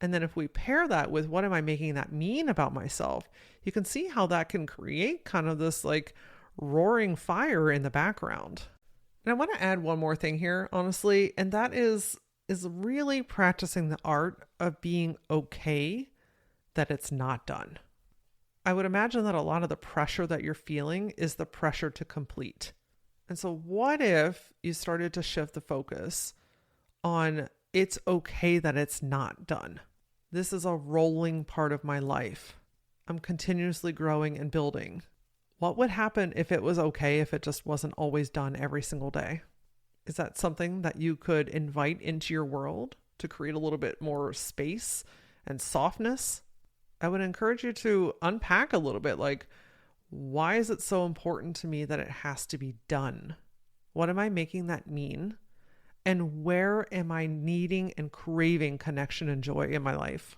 And then if we pair that with what am I making that mean about myself, you can see how that can create kind of this like roaring fire in the background. And I want to add one more thing here, honestly, and that is really practicing the art of being okay that it's not done. I would imagine that a lot of the pressure that you're feeling is the pressure to complete. And so what if you started to shift the focus on it's okay that it's not done? This is a rolling part of my life. I'm continuously growing and building. What would happen if it was okay if it just wasn't always done every single day? Is that something that you could invite into your world to create a little bit more space and softness? I would encourage you to unpack a little bit, like, why is it so important to me that it has to be done? What am I making that mean? And where am I needing and craving connection and joy in my life?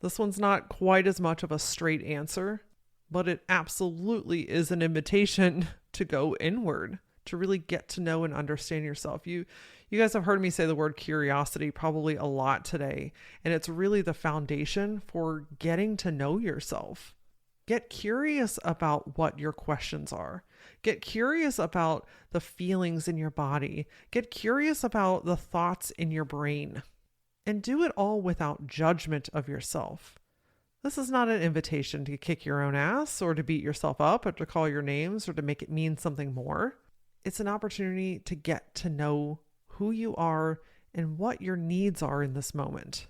This one's not quite as much of a straight answer, but it absolutely is an invitation to go inward, to really get to know and understand yourself. You guys have heard me say the word curiosity probably a lot today, and it's really the foundation for getting to know yourself. Get curious about what your questions are. Get curious about the feelings in your body. Get curious about the thoughts in your brain. And do it all without judgment of yourself. This is not an invitation to kick your own ass or to beat yourself up or to call your names or to make it mean something more. It's an opportunity to get to know who you are and what your needs are in this moment.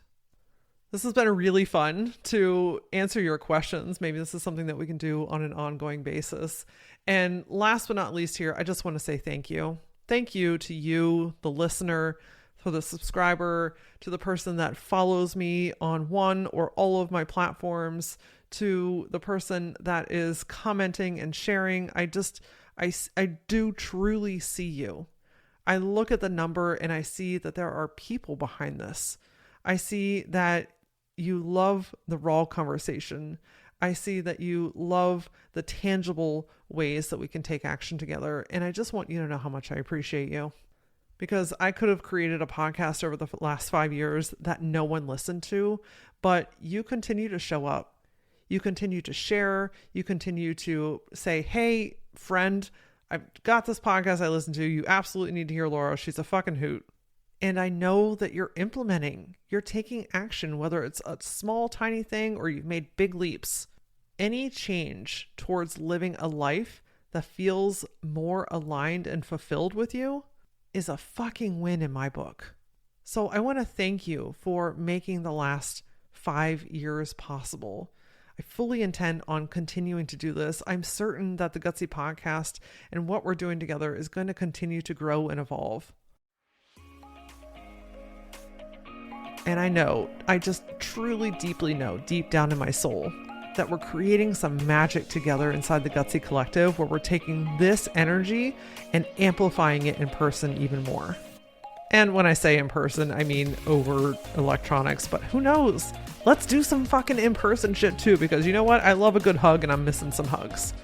This has been really fun to answer your questions. Maybe this is something that we can do on an ongoing basis. And last but not least here, I just want to say thank you. Thank you to you, the listener, for the subscriber, to the person that follows me on one or all of my platforms, to the person that is commenting and sharing. I do truly see you. I look at the number and I see that there are people behind this. I see that you love the raw conversation. I see that you love the tangible ways that we can take action together. And I just want you to know how much I appreciate you. Because I could have created a podcast over the last 5 years that no one listened to, but you continue to show up. You continue to share. You continue to say, hey, friend, I've got this podcast I listen to. You absolutely need to hear Laura. She's a fucking hoot. And I know that you're implementing, you're taking action, whether it's a small, tiny thing or you've made big leaps. Any change towards living a life that feels more aligned and fulfilled with you is a fucking win in my book. So I want to thank you for making the last 5 years possible. I fully intend on continuing to do this. I'm certain that the Gutsy Podcast and what we're doing together is going to continue to grow and evolve. And I know, I just truly deeply know, deep down in my soul, that we're creating some magic together inside the Gutsy Collective where we're taking this energy and amplifying it in person even more. And when I say in person, I mean over electronics, but who knows? Let's do some fucking in-person shit too, because you know what? I love a good hug and I'm missing some hugs.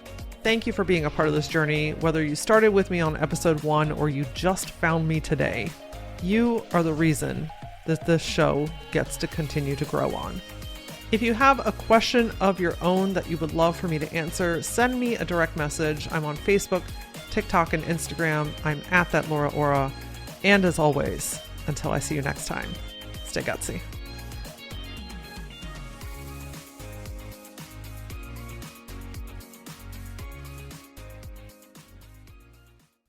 Thank you for being a part of this journey, whether you started with me on episode 1 or you just found me today. You are the reason that this show gets to continue to grow on. If you have a question of your own that you would love for me to answer, send me a direct message. I'm on Facebook, TikTok, and Instagram. I'm at that LauraAura. And as always, until I see you next time, stay gutsy.